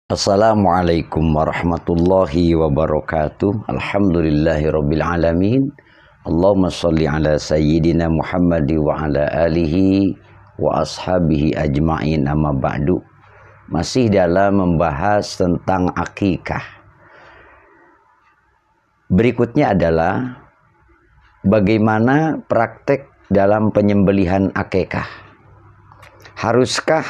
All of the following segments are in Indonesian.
Assalamualaikum warahmatullahi wabarakatuh. Alhamdulillahirabbil alamin. Allahumma shalli ala sayyidina Muhammad wa ala alihi wa ashabihi ajma'in, amma ba'du. Masih dalam membahas tentang akikah. Berikutnya adalah bagaimana praktek dalam penyembelihan akikah. Haruskah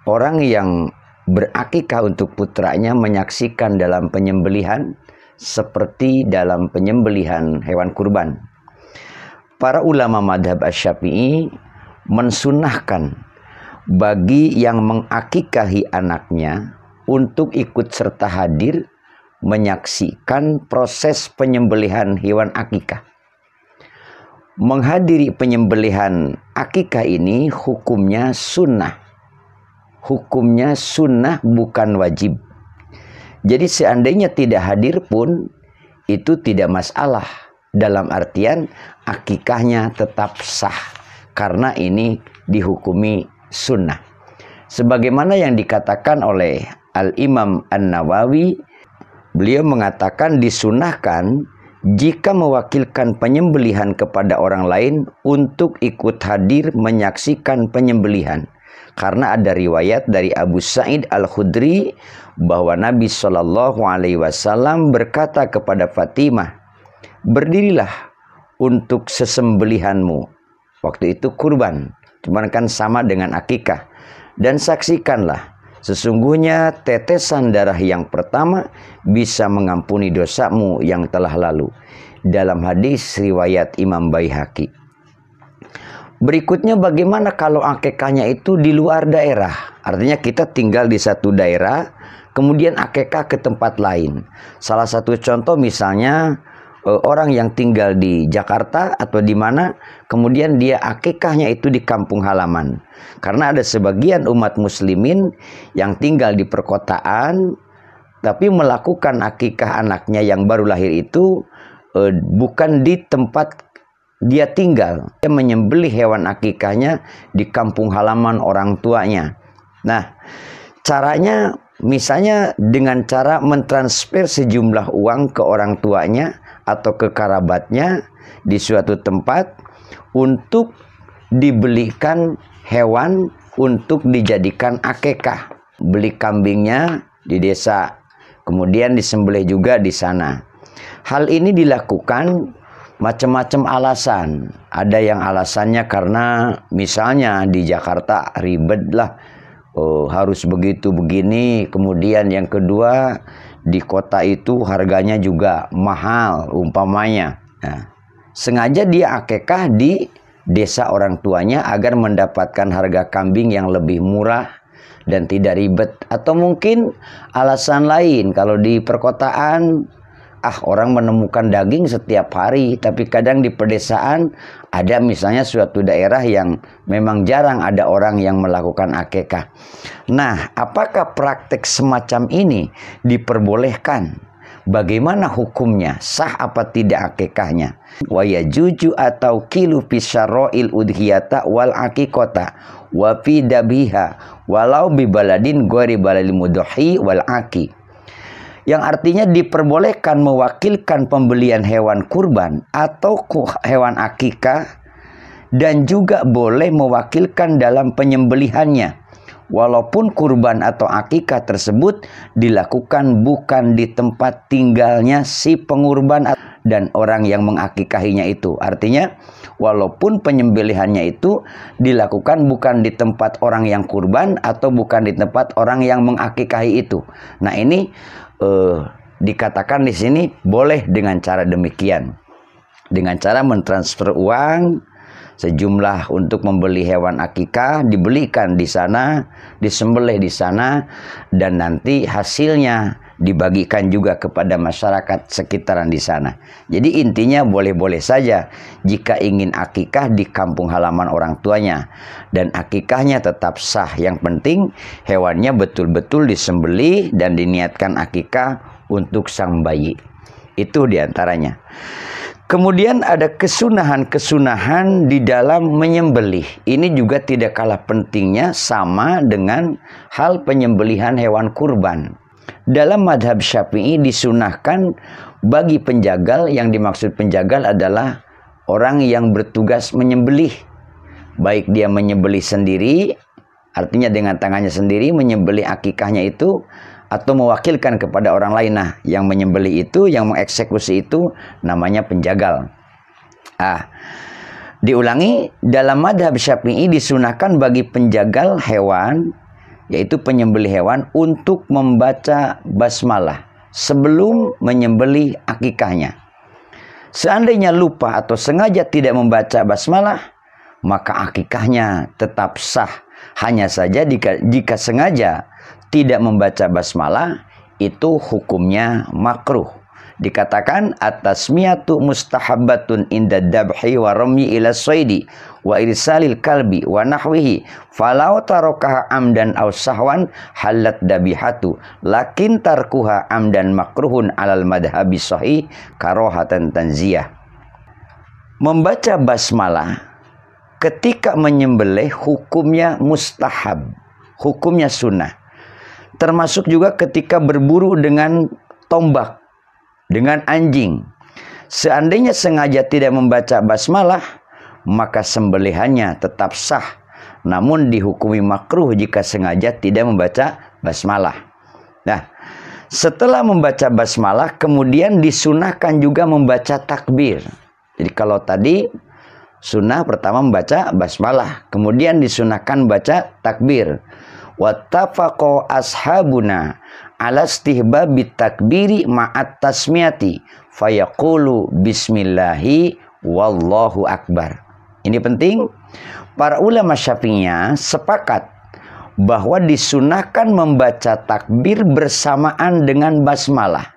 orang yang berakikah untuk putranya menyaksikan dalam penyembelihan seperti dalam penyembelihan hewan kurban? Para ulama madhab Asy-Syafi'i mensunahkan bagi yang mengakikahi anaknya untuk ikut serta hadir menyaksikan proses penyembelihan hewan akikah. Menghadiri penyembelihan akikah ini hukumnya sunnah. Hukumnya sunnah, bukan wajib. Jadi seandainya tidak hadir pun itu tidak masalah. Dalam artian akikahnya tetap sah karena ini dihukumi sunnah. Sebagaimana yang dikatakan oleh Al-Imam An-Nawawi, beliau mengatakan disunahkan jika mewakilkan penyembelihan kepada orang lain untuk ikut hadir menyaksikan penyembelihan. Karena ada riwayat dari Abu Sa'id Al-Khudri bahwa Nabi SAW berkata kepada Fatimah, berdirilah untuk sesembelihanmu. Waktu itu kurban, cuman kan sama dengan akikah. Dan saksikanlah, sesungguhnya tetesan darah yang pertama bisa mengampuni dosamu yang telah lalu. Dalam hadis riwayat Imam Baihaqi. Berikutnya, bagaimana kalau akikahnya itu di luar daerah? Artinya kita tinggal di satu daerah, kemudian akikah ke tempat lain. Salah satu contoh misalnya orang yang tinggal di Jakarta atau di mana, kemudian dia akikahnya itu di kampung halaman. Karena ada sebagian umat muslimin yang tinggal di perkotaan, tapi melakukan akikah anaknya yang baru lahir itu bukan di tempat dia tinggal. Dia menyembelih hewan akikahnya di kampung halaman orang tuanya. Nah, caranya misalnya dengan cara mentransfer sejumlah uang ke orang tuanya atau ke kerabatnya di suatu tempat untuk dibelikan hewan untuk dijadikan akikah. Beli kambingnya di desa, kemudian disembelih juga di sana. Hal ini dilakukan macam-macam alasan. Ada yang alasannya karena misalnya di Jakarta ribet lah, harus begitu begini. Kemudian yang kedua, di kota itu harganya juga mahal umpamanya. Nah, sengaja dia akikah di desa orang tuanya agar mendapatkan harga kambing yang lebih murah dan tidak ribet. Atau mungkin alasan lain, kalau di perkotaan orang menemukan daging setiap hari, tapi kadang di pedesaan ada misalnya suatu daerah yang memang jarang ada orang yang melakukan akikah. Nah, apakah praktek semacam ini diperbolehkan? Bagaimana hukumnya? Sah apa tidak akikahnya? Wa yajuju atau kilu fisyarro'il udhiyata wal akikota wa fi dabiha walau bi baladin ghairi baladil mudhi wal aki. Yang artinya diperbolehkan mewakilkan pembelian hewan kurban atau hewan akikah, dan juga boleh mewakilkan dalam penyembelihannya walaupun kurban atau akikah tersebut dilakukan bukan di tempat tinggalnya si pengurban dan orang yang mengakikahinya itu. Artinya walaupun penyembelihannya itu dilakukan bukan di tempat orang yang kurban atau bukan di tempat orang yang mengakikahi itu. Nah, ini dikatakan di sini boleh dengan cara demikian, dengan cara mentransfer uang sejumlah untuk membeli hewan akikah, dibelikan di sana, disembelih di sana, dan nanti hasilnya dibagikan juga kepada masyarakat sekitaran di sana. Jadi intinya boleh-boleh saja jika ingin akikah di kampung halaman orang tuanya, dan akikahnya tetap sah. Yang penting hewannya betul-betul disembelih dan diniatkan akikah untuk sang bayi. Itu diantaranya. Kemudian ada kesunahan-kesunahan di dalam menyembelih. Ini juga tidak kalah pentingnya sama dengan hal penyembelihan hewan kurban. Dalam madhab Syafi'i disunahkan bagi penjagal, yang dimaksud penjagal adalah orang yang bertugas menyembelih. Baik dia menyembelih sendiri, artinya dengan tangannya sendiri menyembelih akikahnya itu, atau mewakilkan kepada orang lain. Nah, yang menyembelih itu, yang mengeksekusi itu namanya penjagal. Diulangi, dalam madhab Syafi'i disunahkan bagi penjagal hewan, yaitu penyembelih hewan, untuk membaca basmalah sebelum menyembelih akikahnya. Seandainya lupa atau sengaja tidak membaca basmalah, maka akikahnya tetap sah. Hanya saja jika sengaja tidak membaca basmalah, itu hukumnya makruh. Dikatakan at-tasmiyatu mustahabbatun inda dabhi wa ramyi ila soidi wa irsalil kalbi wa nahwihi falau tarokaha amdan aw sahwan halat dabihatu lakin tarkuha amdan makruhun alal madhabi sahih karohatan tanziyah. Membaca basmalah ketika menyembelih hukumnya mustahab, hukumnya sunnah. Termasuk juga ketika berburu dengan tombak, dengan anjing. Seandainya sengaja tidak membaca basmalah, maka sembelihannya tetap sah. Namun dihukumi makruh jika sengaja tidak membaca basmalah. Nah, setelah membaca basmalah, kemudian disunahkan juga membaca takbir. Jadi kalau tadi sunnah pertama membaca basmalah, kemudian disunahkan baca takbir. Wattafaqo ashabuna ala istihbabit takbiri ma'at tasmiyati fayaqulu bismillahi wallahu akbar. Ini penting. Para ulama Syafi'iyah sepakat bahwa disunahkan membaca takbir bersamaan dengan basmalah.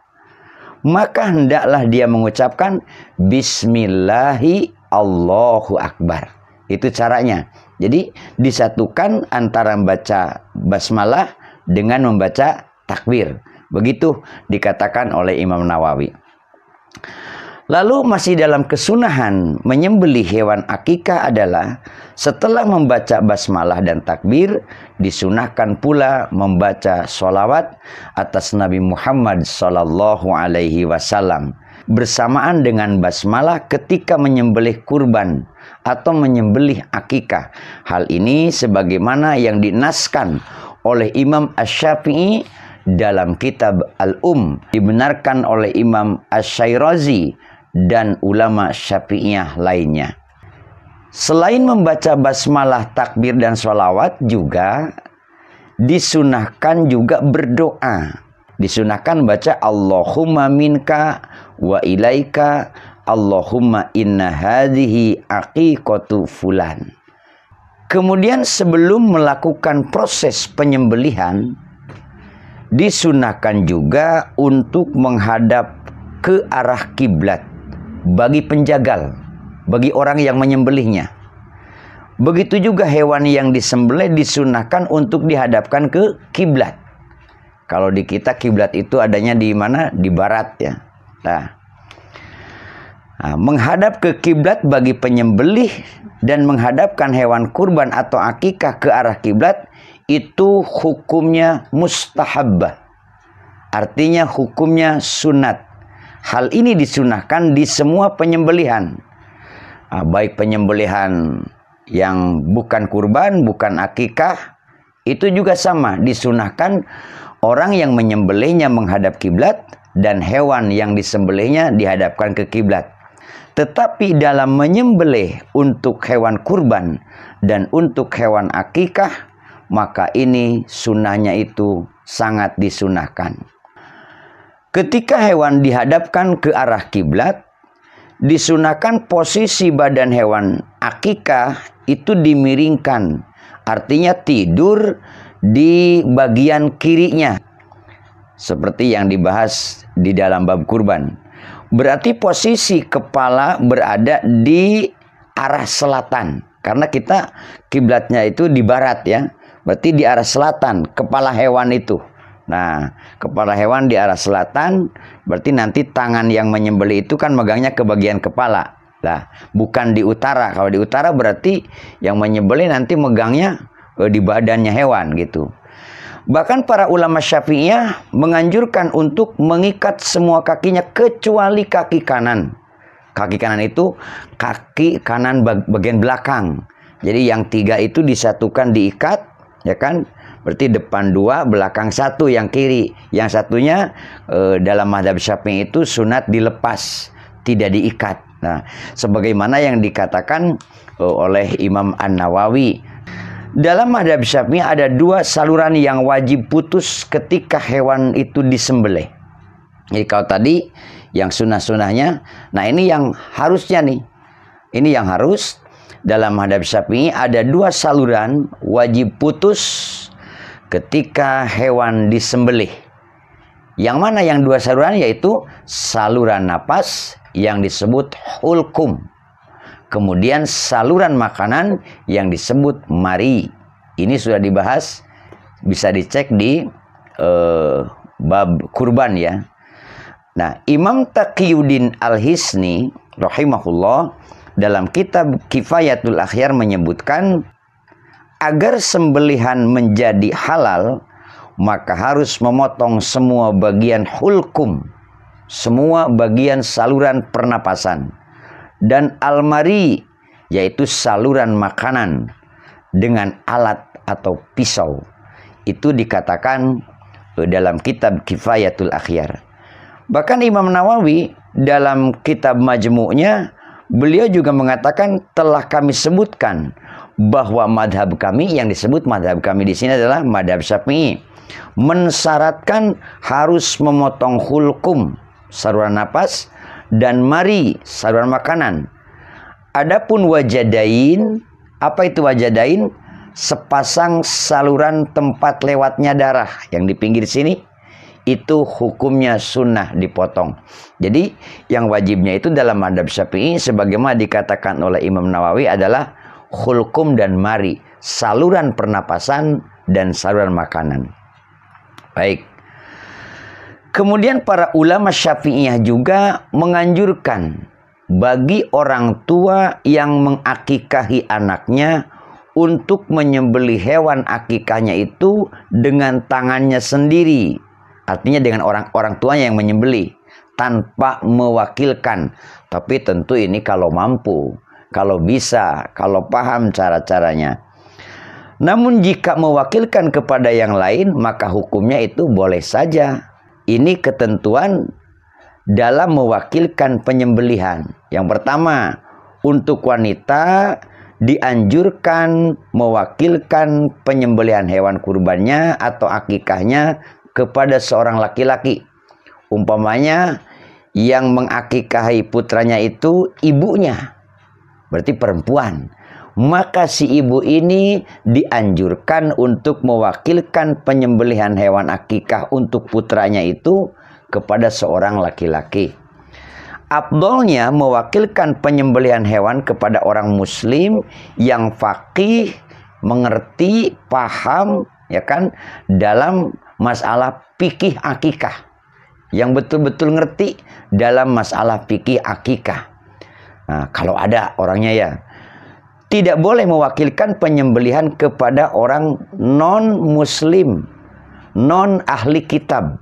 Maka hendaklah dia mengucapkan bismillahi Allahu akbar. Itu caranya. Jadi disatukan antara membaca basmalah dengan membaca takbir. Begitu dikatakan oleh Imam Nawawi. Lalu masih dalam kesunahan menyembelih hewan akikah adalah setelah membaca basmalah dan takbir, disunahkan pula membaca sholawat atas Nabi Muhammad sallallahu alaihi wasallam bersamaan dengan basmalah ketika menyembelih kurban atau menyembelih akikah. Hal ini sebagaimana yang dinaskan oleh Imam Asy-Syafi'i dalam kitab Al-Um, dibenarkan oleh Imam Asy-Syairazi dan ulama Syafi'iyah lainnya. Selain membaca basmalah, takbir dan sholawat, juga disunahkan juga berdoa. Disunahkan baca Allahumma minka wa ilaika Allahumma inna hadhihi aqiqatu fulan. Kemudian sebelum melakukan proses penyembelihan, disunahkan juga untuk menghadap ke arah kiblat bagi penjagal, bagi orang yang menyembelihnya. Begitu juga hewan yang disembelih disunahkan untuk dihadapkan ke kiblat. Kalau di kita kiblat itu adanya di mana? Di barat ya. Nah, menghadap ke kiblat bagi penyembelih dan menghadapkan hewan kurban atau akikah ke arah kiblat itu hukumnya mustahabbah. Artinya hukumnya sunat. Hal ini disunahkan di semua penyembelihan. Baik penyembelihan yang bukan kurban, bukan akikah, itu juga sama. Disunahkan orang yang menyembelihnya menghadap kiblat dan hewan yang disembelihnya dihadapkan ke kiblat. Tetapi dalam menyembelih untuk hewan kurban dan untuk hewan akikah, maka ini sunnahnya itu sangat disunahkan. Ketika hewan dihadapkan ke arah kiblat, disunahkan posisi badan hewan akikah itu dimiringkan. Artinya tidur di bagian kirinya. Seperti yang dibahas di dalam bab kurban. Berarti posisi kepala berada di arah selatan. Karena kita kiblatnya itu di barat ya. Berarti di arah selatan kepala hewan itu. Nah, kepala hewan di arah selatan, berarti nanti tangan yang menyembelih itu kan megangnya ke bagian kepala. Nah, bukan di utara. Kalau di utara berarti yang menyembelih nanti megangnya di badannya hewan gitu. Bahkan para ulama Syafi'iyah menganjurkan untuk mengikat semua kakinya kecuali kaki kanan. Kaki kanan itu kaki kanan bagian belakang. Jadi yang 3 itu disatukan diikat, ya kan? Berarti depan 2, belakang 1 yang kiri. Yang satunya dalam mazhab Syafi'i itu sunat dilepas, tidak diikat. Nah, sebagaimana yang dikatakan oleh Imam An-Nawawi. Dalam mazhab Syafi'i ada 2 saluran yang wajib putus ketika hewan itu disembelih. Jadi kalau tadi yang sunnah-sunnahnya, nah ini yang harusnya nih. Ini yang harus. Dalam mazhab Syafi'i ada 2 saluran wajib putus ketika hewan disembelih. Yang mana yang 2 saluran? Yaitu saluran napas yang disebut hulkum. Kemudian saluran makanan yang disebut mari. Ini sudah dibahas, bisa dicek di bab kurban ya. Nah, Imam Taqiyuddin Al-Hisni rahimahullah dalam kitab Kifayatul Akhyar menyebutkan agar sembelihan menjadi halal, maka harus memotong semua bagian hulkum, semua bagian saluran pernapasan, dan almari, yaitu saluran makanan, dengan alat atau pisau. Itu dikatakan dalam kitab Kifayatul Akhyar. Bahkan Imam Nawawi dalam kitab Majmu'nya, beliau juga mengatakan telah kami sebutkan bahwa madhab kami, yang disebut madhab kami di sini adalah madhab Syafi'i, mensyaratkan harus memotong hulkum, saluran napas, dan mari, saluran makanan. Adapun wajadain, apa itu wajadain? Sepasang saluran tempat lewatnya darah yang di pinggir sini, itu hukumnya sunnah dipotong. Jadi yang wajibnya itu dalam madhab Syafi'i sebagaimana dikatakan oleh Imam Nawawi adalah hulkum dan mari, saluran pernapasan dan saluran makanan. Baik. Kemudian para ulama Syafi'iyah juga menganjurkan bagi orang tua yang mengakikahi anaknya untuk menyembelih hewan akikahnya itu dengan tangannya sendiri. Artinya dengan orang tuanya yang menyembelih tanpa mewakilkan. Tapi tentu ini kalau mampu, kalau bisa, kalau paham cara-caranya. Namun jika mewakilkan kepada yang lain, maka hukumnya itu boleh saja. Ini ketentuan dalam mewakilkan penyembelihan. Yang pertama, untuk wanita dianjurkan mewakilkan penyembelihan hewan kurbannya atau akikahnya kepada seorang laki-laki. Umpamanya yang mengakikahi putranya itu ibunya, berarti perempuan. Maka si ibu ini dianjurkan untuk mewakilkan penyembelihan hewan akikah untuk putranya itu kepada seorang laki-laki. Afdolnya mewakilkan penyembelihan hewan kepada orang muslim yang faqih, mengerti, paham, ya kan, dalam masalah fikih akikah, yang betul-betul ngerti dalam masalah fikih akikah. Nah, kalau ada orangnya ya, tidak boleh mewakilkan penyembelihan kepada orang non-muslim, non-ahli kitab,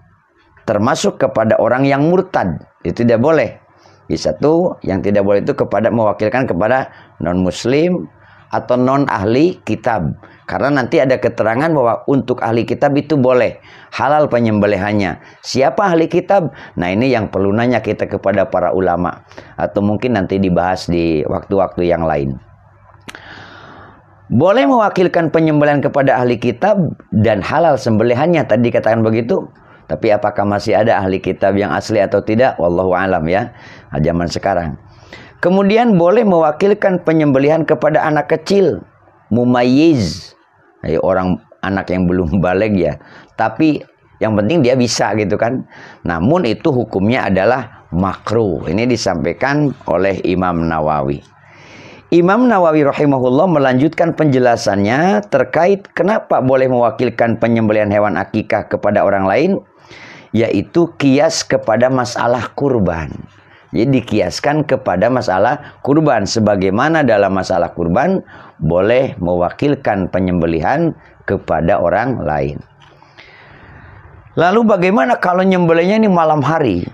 termasuk kepada orang yang murtad. Itu tidak boleh. Satu, yang tidak boleh itu kepada mewakilkan kepada non-muslim atau non-ahli kitab. Karena nanti ada keterangan bahwa untuk ahli kitab itu boleh, halal penyembelihannya. Siapa ahli kitab? Nah, ini yang perlu nanya kita kepada para ulama. Atau mungkin nanti dibahas di waktu-waktu yang lain. Boleh mewakilkan penyembelihan kepada ahli kitab dan halal sembelihannya, tadi dikatakan begitu. Tapi apakah masih ada ahli kitab yang asli atau tidak? Wallahu alam ya, zaman sekarang. Kemudian boleh mewakilkan penyembelihan kepada anak kecil, mumayyiz, orang anak yang belum baligh ya. Tapi yang penting dia bisa gitu kan. Namun itu hukumnya adalah makruh. Ini disampaikan oleh Imam Nawawi. Imam Nawawi rahimahullah melanjutkan penjelasannya terkait kenapa boleh mewakilkan penyembelihan hewan akikah kepada orang lain, yaitu kias kepada masalah kurban. Jadi dikiaskan kepada masalah kurban, sebagaimana dalam masalah kurban boleh mewakilkan penyembelihan kepada orang lain. Lalu bagaimana kalau nyembelihnya ini malam hari?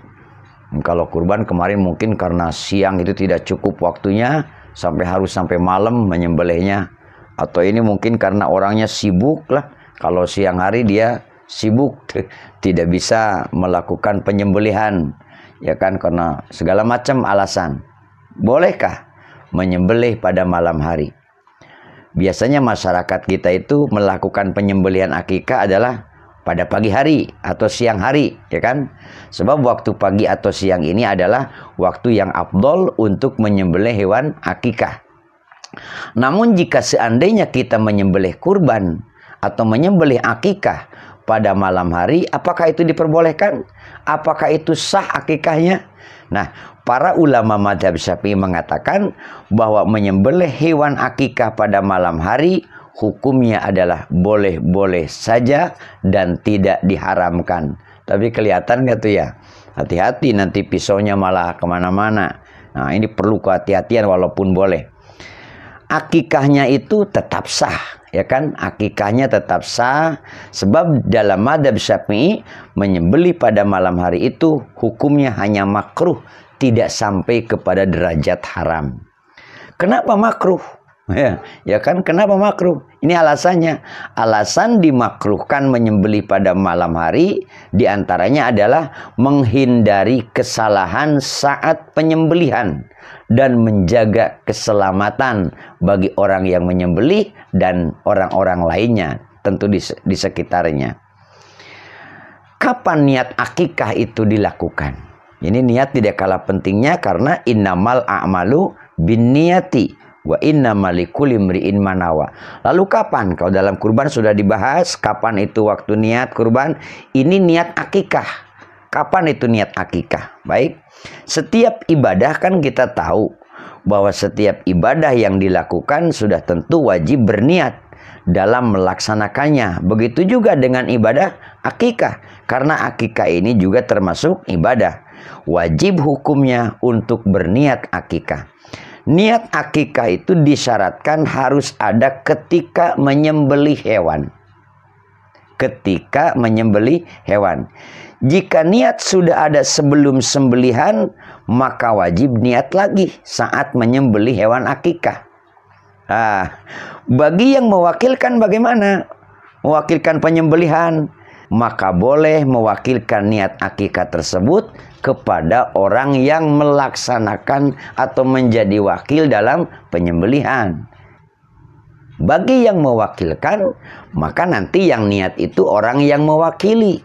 Kalau kurban kemarin mungkin karena siang itu tidak cukup waktunya, harus sampai malam menyembelihnya. Atau ini mungkin karena orangnya sibuk lah. Kalau siang hari dia sibuk, tidak bisa melakukan penyembelihan. Ya kan, karena segala macam alasan. Bolehkah menyembelih pada malam hari? Biasanya masyarakat kita itu melakukan penyembelihan akikah adalah pada pagi hari atau siang hari, ya kan? Sebab waktu pagi atau siang ini adalah waktu yang afdol untuk menyembelih hewan akikah. Namun jika seandainya kita menyembelih kurban atau menyembelih akikah pada malam hari, apakah itu diperbolehkan? Apakah itu sah akikahnya? Nah, para ulama mazhab Syafi'i mengatakan bahwa menyembelih hewan akikah pada malam hari hukumnya adalah boleh-boleh saja dan tidak diharamkan. Tapi kelihatan nggak tuh ya? Hati-hati nanti pisaunya malah kemana-mana. Nah, ini perlu kehati-hatian walaupun boleh. Akikahnya itu tetap sah, ya kan? Akikahnya tetap sah, sebab dalam mazhab Syafi'i menyembelih pada malam hari itu hukumnya hanya makruh, tidak sampai kepada derajat haram. Kenapa makruh? Ya kan, kenapa makruh? Ini alasannya. Alasan dimakruhkan menyembelih pada malam hari diantaranya adalah menghindari kesalahan saat penyembelihan dan menjaga keselamatan bagi orang yang menyembelih dan orang-orang lainnya, tentu di sekitarnya. Kapan niat akikah itu dilakukan? Ini niat tidak kalah pentingnya, karena innamal a'malu binniyati wa innamal likulli imri'in ma nawa. Lalu kapan? Kalau dalam kurban sudah dibahas kapan itu waktu niat kurban. Ini niat akikah. Kapan itu niat akikah? Baik. Setiap ibadah kan kita tahu bahwa setiap ibadah yang dilakukan sudah tentu wajib berniat dalam melaksanakannya. Begitu juga dengan ibadah akikah, karena akikah ini juga termasuk ibadah. Wajib hukumnya untuk berniat akikah. Niat akikah itu disyaratkan harus ada ketika menyembelih hewan. Ketika menyembelih hewan. Jika niat sudah ada sebelum sembelihan, maka wajib niat lagi saat menyembelih hewan akikah. Bagi yang mewakilkan bagaimana? Mewakilkan penyembelihan, maka boleh mewakilkan niat akikah tersebut kepada orang yang melaksanakan atau menjadi wakil dalam penyembelihan. Bagi yang mewakilkan, maka nanti yang niat itu orang yang mewakili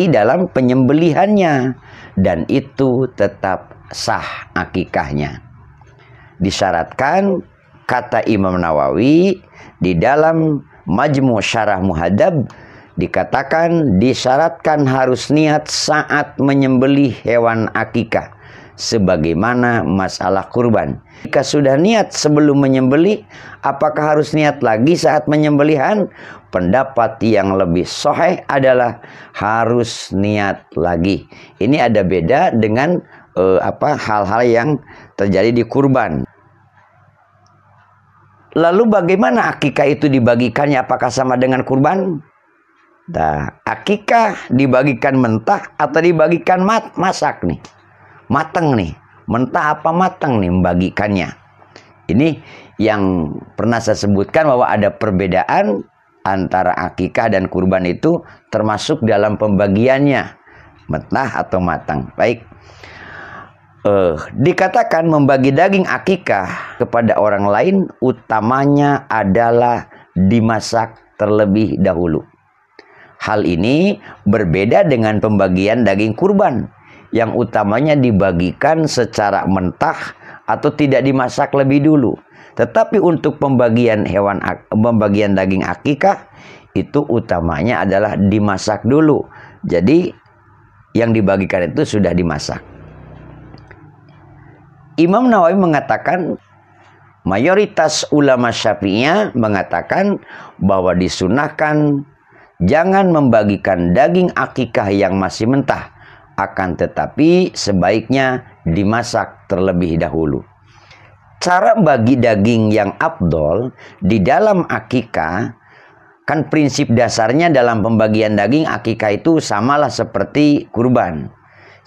dalam penyembelihannya, dan itu tetap sah akikahnya. Disyaratkan, kata Imam Nawawi di dalam Majmu' Syarah Muhadzab, dikatakan disyaratkan harus niat saat menyembelih hewan akikah, sebagaimana masalah kurban. Jika sudah niat sebelum menyembelih, apakah harus niat lagi saat menyembelihan? Pendapat yang lebih sahih adalah harus niat lagi. Ini ada beda dengan hal-hal yang terjadi di kurban. Lalu bagaimana akikah itu dibagikannya? Apakah sama dengan kurban? Nah, akikah dibagikan mentah atau dibagikan masak nih? Matang nih. Mentah apa matang nih membagikannya? Ini yang pernah saya sebutkan bahwa ada perbedaan antara akikah dan kurban itu termasuk dalam pembagiannya. Mentah atau matang. Baik. Dikatakan membagi daging akikah kepada orang lain utamanya adalah dimasak terlebih dahulu. Hal ini berbeda dengan pembagian daging kurban yang utamanya dibagikan secara mentah atau tidak dimasak lebih dulu. Tetapi untuk pembagian daging akikah itu utamanya adalah dimasak dulu. Jadi yang dibagikan itu sudah dimasak. Imam Nawawi mengatakan mayoritas ulama Syafi'iyah mengatakan bahwa disunahkan jangan membagikan daging akikah yang masih mentah, akan tetapi sebaiknya dimasak terlebih dahulu. Cara bagi daging yang afdol di dalam akikah, kan prinsip dasarnya dalam pembagian daging akikah itu samalah seperti kurban.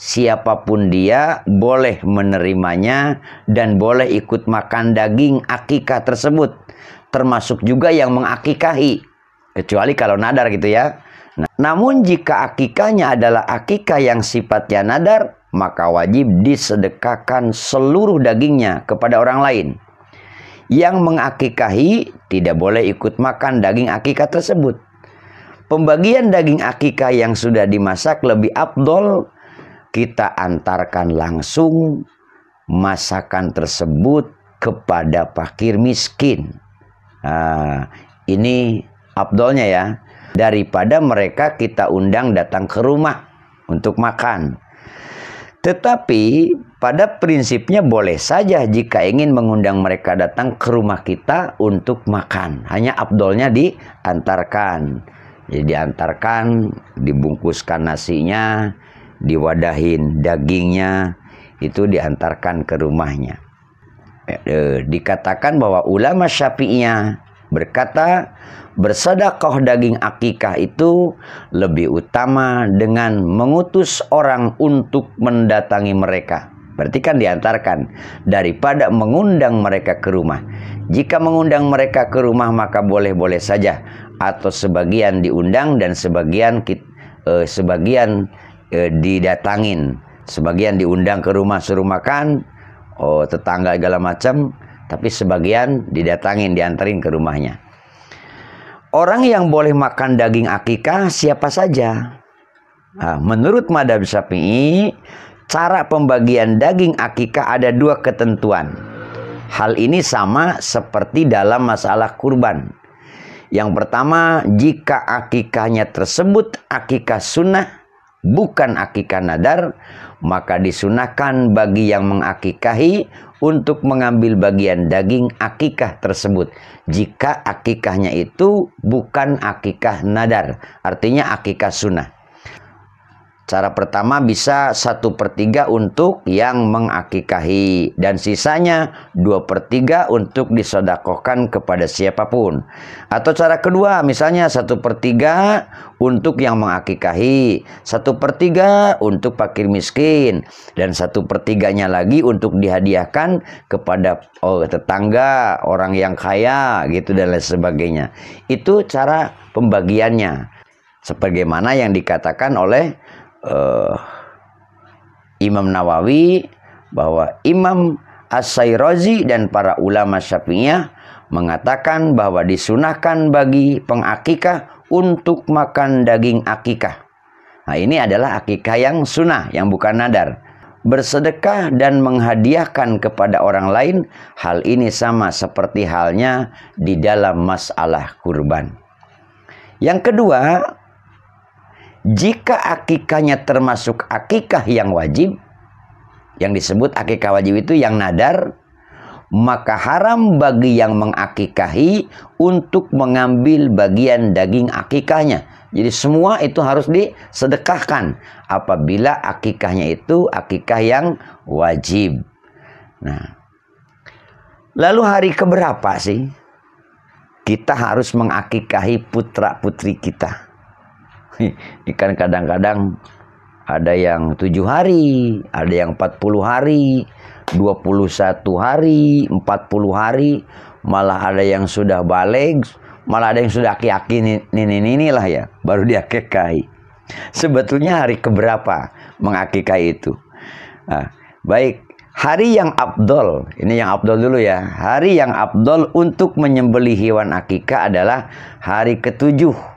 Siapapun dia boleh menerimanya dan boleh ikut makan daging akikah tersebut, termasuk juga yang mengakikahi, kecuali kalau nadar gitu ya. Namun jika akikahnya adalah akikah yang sifatnya nadar, maka wajib disedekahkan seluruh dagingnya kepada orang lain. Yang mengakikahi tidak boleh ikut makan daging akikah tersebut. Pembagian daging akikah yang sudah dimasak lebih afdol kita antarkan langsung masakan tersebut kepada fakir miskin. Ini afdolnya ya, daripada mereka kita undang datang ke rumah untuk makan. Tetapi pada prinsipnya boleh saja jika ingin mengundang mereka datang ke rumah kita untuk makan. Hanya afdolnya diantarkan. Jadi diantarkan, dibungkuskan nasinya, diwadahin dagingnya, itu diantarkan ke rumahnya. Dikatakan bahwa ulama Syafi'iyah berkata, bersedekah daging akikah itu lebih utama dengan mengutus orang untuk mendatangi mereka. Berarti kan diantarkan daripada mengundang mereka ke rumah. Jika mengundang mereka ke rumah maka boleh-boleh saja, atau sebagian diundang dan sebagian didatangin, sebagian diundang ke rumah suruh makan, tetangga segala macam, tapi sebagian didatangin, diantarin ke rumahnya. Orang yang boleh makan daging akikah siapa saja? Menurut mazhab Syafi'i, cara pembagian daging akikah ada dua ketentuan. Hal ini sama seperti dalam masalah kurban. Yang pertama, jika akikahnya tersebut akikah sunnah, bukan akikah nadar, maka disunahkan bagi yang mengakikahi untuk mengambil bagian daging akikah tersebut jika akikahnya itu bukan akikah nadar, artinya akikah sunnah. Cara pertama bisa 1/3 untuk yang mengakikahi dan sisanya 2/3 untuk disedekahkan kepada siapapun. Atau cara kedua misalnya 1/3 untuk yang mengakikahi, 1/3 untuk fakir miskin, dan 1/3-nya lagi untuk dihadiahkan kepada tetangga, orang yang kaya gitu dan lain sebagainya. Itu cara pembagiannya sebagaimana yang dikatakan oleh Imam Nawawi, bahwa Imam As-Sairazi dan para ulama Syafi'iyah mengatakan bahwa disunahkan bagi pengakikah untuk makan daging akikah. Nah, ini adalah akikah yang sunnah, yang bukan nadar. Bersedekah dan menghadiahkan kepada orang lain, hal ini sama seperti halnya di dalam masalah kurban. Yang kedua, jika akikahnya termasuk akikah yang wajib, yang disebut akikah wajib itu yang nadar, maka haram bagi yang mengakikahi untuk mengambil bagian daging akikahnya. Jadi semua itu harus disedekahkan apabila akikahnya itu akikah yang wajib. Nah, lalu hari keberapa sih kita harus mengakikahi putra-putri kita? Ikan kadang-kadang ada yang 7 hari, ada yang 40 hari, 21 hari, 40 hari, malah ada yang sudah balik, malah ada yang sudah aki-aki inilah ya, baru diakikahi. Sebetulnya hari keberapa mengakikahi itu? Baik, hari yang afdol, ini yang afdol dulu ya. Hari yang afdol untuk menyembelih hewan akikah adalah hari ke-7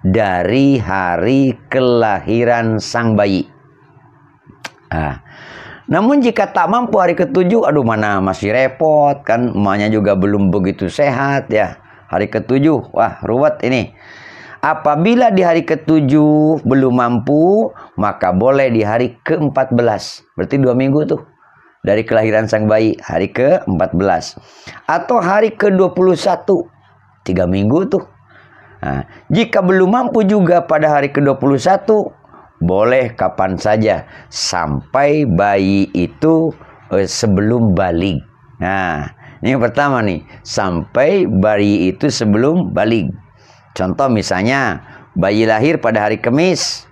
dari hari kelahiran sang bayi. Namun jika tak mampu hari ke-7, aduh mana masih repot kan, emaknya juga belum begitu sehat ya. Hari ke-7, wah ruwet ini. Apabila di hari ke-7 belum mampu, maka boleh di hari ke-14. Berarti 2 minggu tuh. dari kelahiran sang bayi, hari ke-14. Atau hari ke-21, 3 minggu tuh. Nah, jika belum mampu juga pada hari ke-21, boleh kapan saja sampai bayi itu sebelum balik. Nah, ini yang pertama nih, sampai bayi itu sebelum balik. Contoh misalnya bayi lahir pada hari Kamis,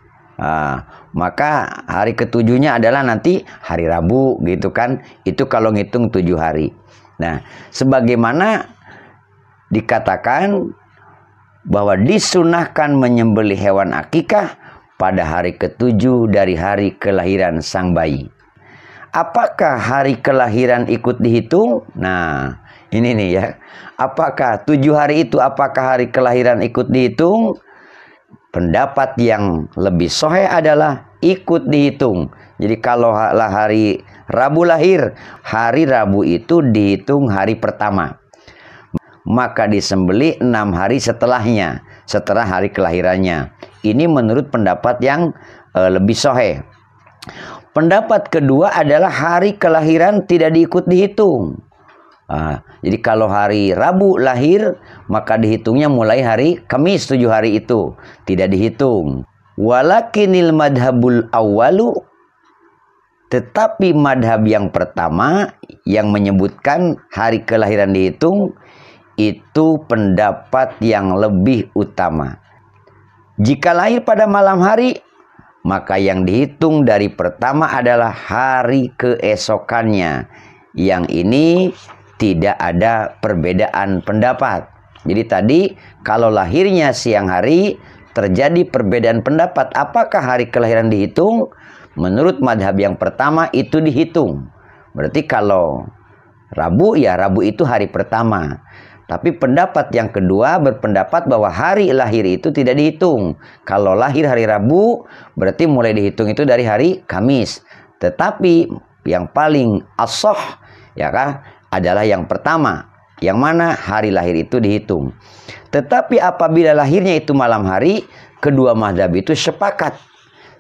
maka hari ketujuhnya adalah nanti hari Rabu gitu kan. Itu kalau ngitung 7 hari. Nah, sebagaimana dikatakan bahwa disunahkan menyembelih hewan akikah pada hari ke-7 dari hari kelahiran sang bayi. Apakah hari kelahiran ikut dihitung? Nah, ini nih ya. Apakah 7 hari itu, apakah hari kelahiran ikut dihitung? Pendapat yang lebih sahih adalah ikut dihitung. Jadi kalau hari Rabu lahir, hari Rabu itu dihitung hari pertama. Maka disembelih 6 hari setelahnya, setelah hari kelahirannya. Ini menurut pendapat yang lebih sahih. Pendapat kedua adalah hari kelahiran tidak diikut dihitung. Jadi kalau hari Rabu lahir, maka dihitungnya mulai hari Kamis 7 hari itu, tidak dihitung. Walakinil madhabul awalu, tetapi madhab yang pertama yang menyebutkan hari kelahiran dihitung, itu pendapat yang lebih utama. Jika lahir pada malam hari, maka yang dihitung dari pertama adalah hari keesokannya. Yang ini tidak ada perbedaan pendapat. Jadi tadi kalau lahirnya siang hari, terjadi perbedaan pendapat apakah hari kelahiran dihitung. Menurut madhab yang pertama itu dihitung. Berarti kalau Rabu, ya Rabu itu hari pertama. Tapi pendapat yang kedua berpendapat bahwa hari lahir itu tidak dihitung. Kalau lahir hari Rabu, berarti mulai dihitung itu dari hari Kamis. Tetapi yang paling ashah, ya kan, adalah yang pertama, yang mana hari lahir itu dihitung. Tetapi apabila lahirnya itu malam hari, kedua mazhab itu sepakat.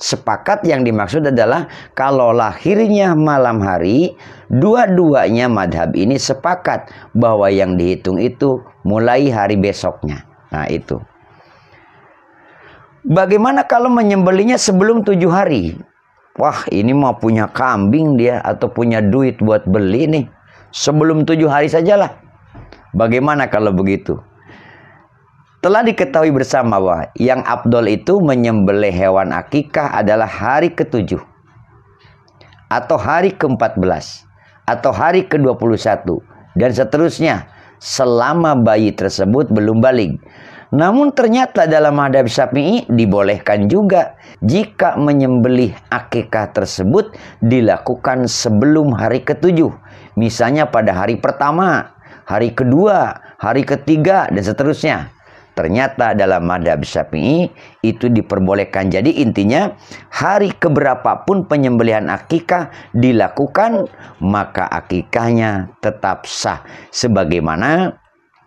Sepakat yang dimaksud adalah kalau lahirnya malam hari, dua-duanya madhab ini sepakat bahwa yang dihitung itu mulai hari besoknya. Nah itu. Bagaimana kalau menyembelihnya sebelum 7 hari? Wah, ini mau punya kambing dia atau punya duit buat beli nih. Sebelum 7 hari sajalah. Bagaimana kalau begitu? Telah diketahui bersama bahwa yang afdol itu menyembelih hewan akikah adalah hari ke-7 atau hari ke-14 atau hari ke-21 dan seterusnya selama bayi tersebut belum balik. Namun ternyata dalam madhab Syafi'i dibolehkan juga jika menyembelih akikah tersebut dilakukan sebelum hari ke-7. Misalnya pada hari pertama, hari kedua, hari ketiga dan seterusnya. Ternyata dalam madhab Syafi'i itu diperbolehkan. Jadi intinya hari keberapapun penyembelihan akikah dilakukan, maka akikahnya tetap sah. Sebagaimana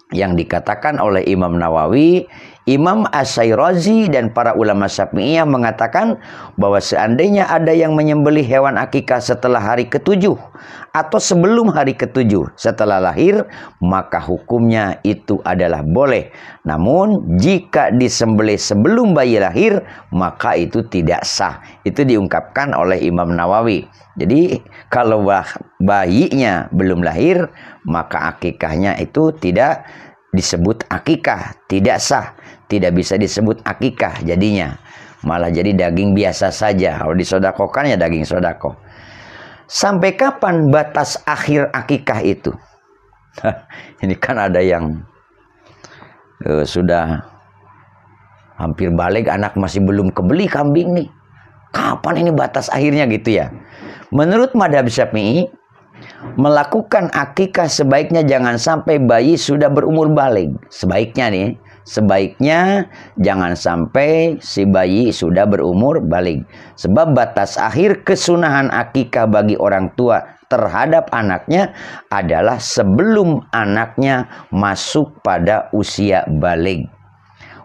yang dikatakan oleh Imam Nawawi, Imam Asy-Syairazi dan para ulama Syafi'iyah mengatakan bahwa seandainya ada yang menyembelih hewan akikah setelah hari ke-7 atau sebelum hari ke-7 setelah lahir, maka hukumnya itu adalah boleh. Namun jika disembelih sebelum bayi lahir, maka itu tidak sah. Itu diungkapkan oleh Imam Nawawi. Jadi kalau bayinya belum lahir, maka akikahnya itu tidak disebut akikah, tidak sah, tidak bisa disebut akikah jadinya. Malah jadi daging biasa saja. Kalau disodakokan ya daging sodako. Sampai kapan batas akhir akikah itu? Ini kan ada yang sudah hampir balik, anak masih belum kebeli kambing nih. Kapan ini batas akhirnya gitu ya? Menurut madhab Syafi'i, melakukan akikah sebaiknya jangan sampai bayi sudah berumur balik. Sebaiknya nih, sebaiknya jangan sampai si bayi sudah berumur balik. Sebab batas akhir kesunahan akikah bagi orang tua terhadap anaknya adalah sebelum anaknya masuk pada usia balik.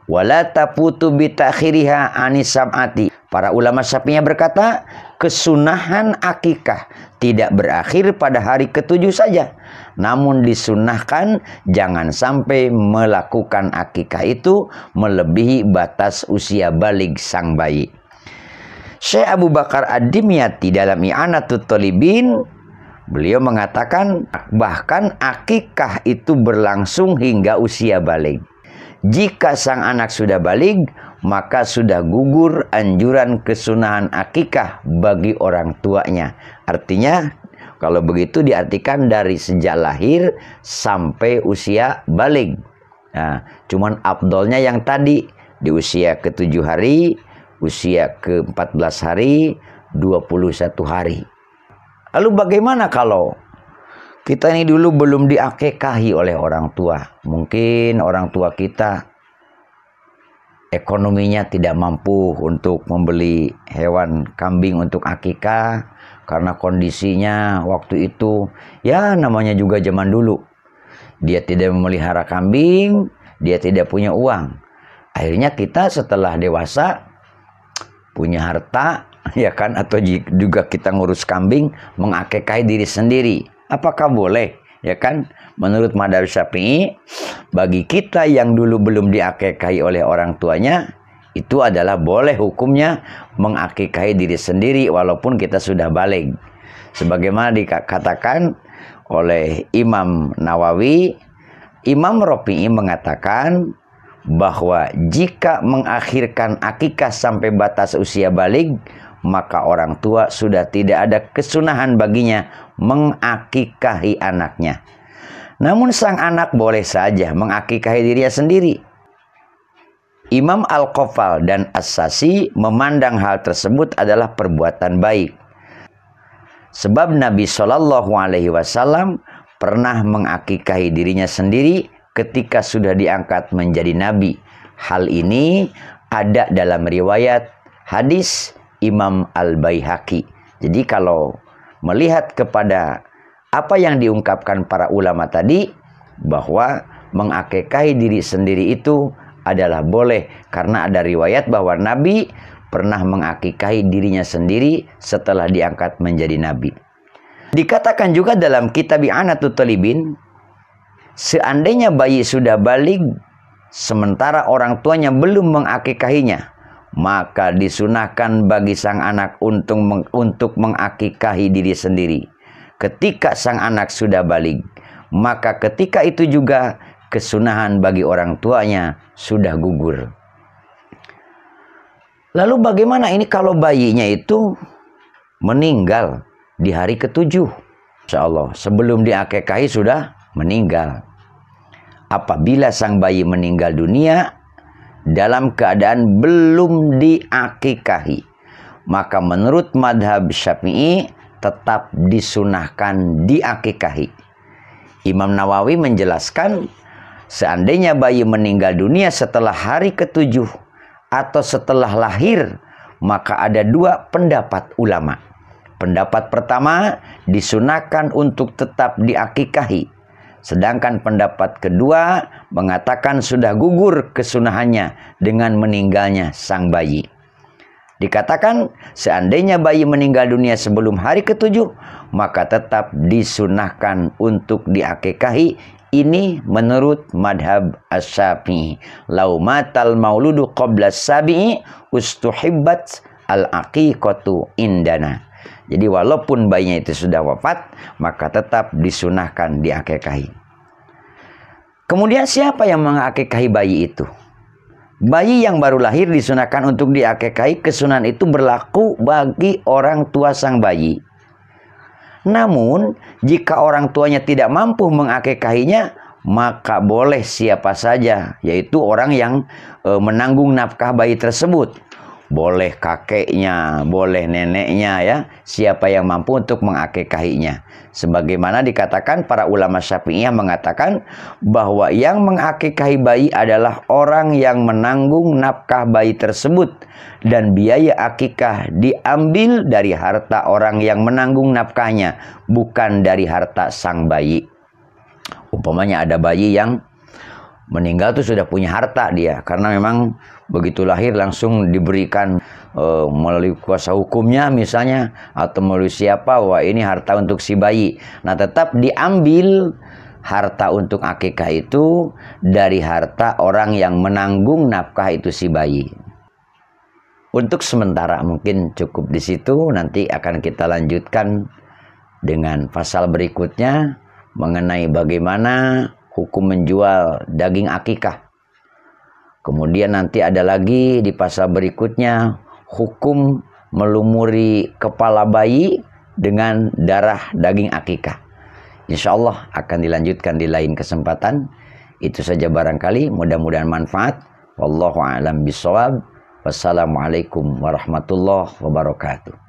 Wala tafutu bi ta'khiriha anis sab'ati. Para ulama Syafi'iyah berkata, kesunahan akikah tidak berakhir pada hari ketujuh saja. Namun disunahkan jangan sampai melakukan akikah itu melebihi batas usia baligh sang bayi. Syekh Abu Bakar Ad-Dimyati dalam I'anatul Thalibin, beliau mengatakan bahkan akikah itu berlangsung hingga usia baligh. Jika sang anak sudah baligh, maka sudah gugur anjuran kesunahan akikah bagi orang tuanya. Artinya, kalau begitu diartikan dari sejak lahir sampai usia baligh. Nah, cuman afdolnya yang tadi, di usia ke-7 hari, usia ke-14 hari, 21 hari. Lalu bagaimana kalau kita ini dulu belum diakekahi oleh orang tua? Mungkin orang tua kita ekonominya tidak mampu untuk membeli hewan kambing untuk akikah, karena kondisinya waktu itu ya namanya juga zaman dulu. Dia tidak memelihara kambing, dia tidak punya uang. Akhirnya kita setelah dewasa punya harta, ya kan, atau juga kita ngurus kambing, mengakikahi diri sendiri. Apakah boleh? Ya kan? Menurut Madzhab Syafi'i, bagi kita yang dulu belum diakikahi oleh orang tuanya, itu adalah boleh hukumnya mengakikahi diri sendiri walaupun kita sudah baligh. Sebagaimana dikatakan oleh Imam Nawawi, Imam Rafi'i mengatakan bahwa jika mengakhirkan akikah sampai batas usia baligh, maka orang tua sudah tidak ada kesunahan baginya mengakikahi anaknya. Namun sang anak boleh saja mengakikahi dirinya sendiri. Imam Al-Qafal dan As-Sasi memandang hal tersebut adalah perbuatan baik. Sebab Nabi SAW pernah mengakikahi dirinya sendiri ketika sudah diangkat menjadi nabi. Hal ini ada dalam riwayat hadis Imam Al-Baihaqi. Jadi kalau melihat kepada apa yang diungkapkan para ulama tadi, bahwa mengakikahi diri sendiri itu adalah boleh, karena ada riwayat bahwa Nabi pernah mengakikahi dirinya sendiri setelah diangkat menjadi nabi. Dikatakan juga dalam kitab I'anatul Thalibin, seandainya bayi sudah baligh sementara orang tuanya belum mengakikahinya, maka disunahkan bagi sang anak untuk mengakikahi diri sendiri. Ketika sang anak sudah baligh, maka ketika itu juga kesunahan bagi orang tuanya sudah gugur. Lalu bagaimana ini kalau bayinya itu meninggal di hari ke-7? Insya Allah sebelum diakikahi sudah meninggal. Apabila sang bayi meninggal dunia dalam keadaan belum diakikahi, maka menurut Madzhab Syafi'i tetap disunahkan diakikahi. Imam Nawawi menjelaskan, seandainya bayi meninggal dunia setelah hari ke-7 atau setelah lahir, maka ada dua pendapat ulama. Pendapat pertama, disunahkan untuk tetap diakikahi. Sedangkan pendapat kedua mengatakan sudah gugur kesunahannya dengan meninggalnya sang bayi. Dikatakan seandainya bayi meninggal dunia sebelum hari ke-7, maka tetap disunahkan untuk diakikahi. Ini menurut Madhab Asy-Syafi'i. Lau matal mauludu qabla sabi'i ustuhibbat al-aqiqatu indana. Jadi walaupun bayinya itu sudah wafat, maka tetap disunahkan diakikahi. Kemudian siapa yang mengakikahi bayi itu? Bayi yang baru lahir disunahkan untuk diakikahi. Kesunahan itu berlaku bagi orang tua sang bayi. Namun jika orang tuanya tidak mampu mengakikahinya, maka boleh siapa saja, yaitu orang yang menanggung nafkah bayi tersebut. Boleh kakeknya, boleh neneknya, ya, siapa yang mampu untuk mengakikahinya. Sebagaimana dikatakan para ulama Syafi'iyah mengatakan bahwa yang mengakikahi bayi adalah orang yang menanggung nafkah bayi tersebut, dan biaya akikah diambil dari harta orang yang menanggung nafkahnya, bukan dari harta sang bayi. Umpamanya ada bayi yang meninggal tuh sudah punya harta dia, karena memang begitu lahir langsung diberikan melalui kuasa hukumnya misalnya, atau melalui siapa, wah ini harta untuk si bayi. Nah, tetap diambil harta untuk akikah itu dari harta orang yang menanggung nafkah itu si bayi. Untuk sementara mungkin cukup di situ, nanti akan kita lanjutkan dengan pasal berikutnya mengenai bagaimana hukum menjual daging akikah. Kemudian nanti ada lagi di pasal berikutnya hukum melumuri kepala bayi dengan darah daging akikah. Insya Allah akan dilanjutkan di lain kesempatan. Itu saja barangkali, mudah-mudahan manfaat. Wallahu a'lam bishawab. Wassalamualaikum warahmatullahi wabarakatuh.